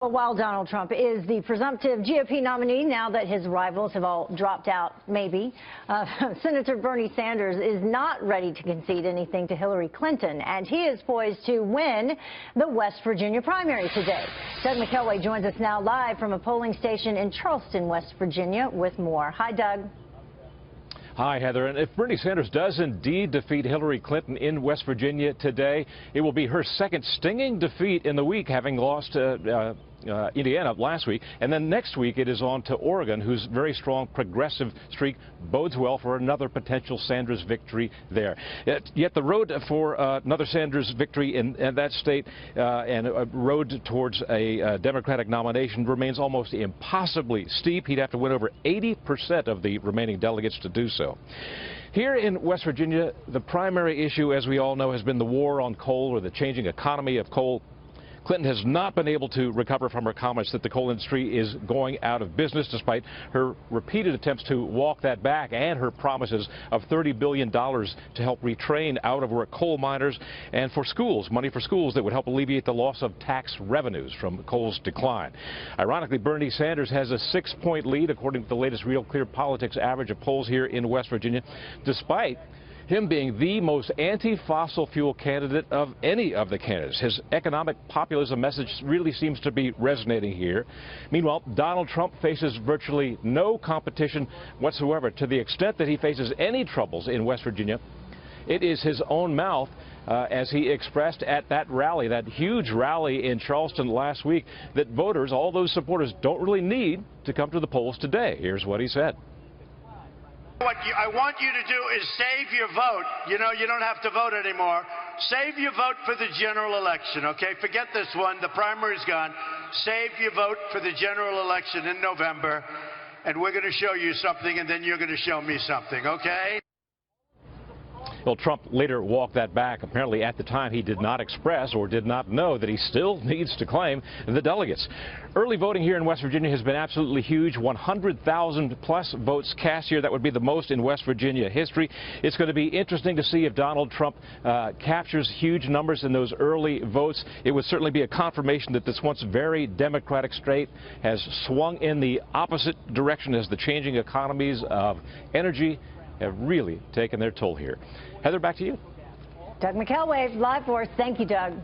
Well, while Donald Trump is the presumptive GOP nominee, now that his rivals have all dropped out, maybe, Senator Bernie Sanders is not ready to concede anything to Hillary Clinton, and he is poised to win the West Virginia primary today. Doug McKelway joins us now live from a polling station in Charleston, West Virginia, with more. Hi, Doug. Hi, Heather. And if Bernie Sanders does indeed defeat Hillary Clinton in West Virginia today, it will be her second stinging defeat in the week, having lost Indiana last week. And then next week it is on to Oregon, whose very strong progressive streak bodes well for another potential Sanders victory there. Yet the road for another Sanders victory in that state and a road towards a Democratic nomination remains almost impossibly steep. He'd have to win over 80% of the remaining delegates to do so. Here in West Virginia, the primary issue, as we all know, has been the war on coal, or the changing economy of coal. Clinton has not been able to recover from her comments that the coal industry is going out of business, despite her repeated attempts to walk that back and her promises of $30 billion to help retrain out-of-work coal miners and for schools, money for schools that would help alleviate the loss of tax revenues from coal's decline. Ironically, Bernie Sanders has a 6-point lead, according to the latest Real Clear Politics average of polls here in West Virginia, despite him being the most anti-fossil fuel candidate of any of the candidates. His economic populism message really seems to be resonating here. Meanwhile, Donald Trump faces virtually no competition whatsoever. To the extent that he faces any troubles in West Virginia, it is his own mouth, as he expressed at that rally, that huge rally in Charleston last week, that voters, all those supporters, don't really need to come to the polls today. Here's what he said. What I want you to do is save your vote. You know, you don't have to vote anymore. Save your vote for the general election, okay? Forget this one. The primary's gone. Save your vote for the general election in November, and we're going to show you something, and then you're going to show me something, okay? Well, Trump later walked that back. Apparently, at the time, he did not express or did not know that he still needs to claim the delegates. Early voting here in West Virginia has been absolutely huge. 100,000 plus votes cast here. That would be the most in West Virginia history. It's going to be interesting to see if Donald Trump captures huge numbers in those early votes. It would certainly be a confirmation that this once very Democratic state has swung in the opposite direction as the changing economies of energy have really taken their toll here. Heather, back to you. Doug McKelway, live for us. Thank you, Doug.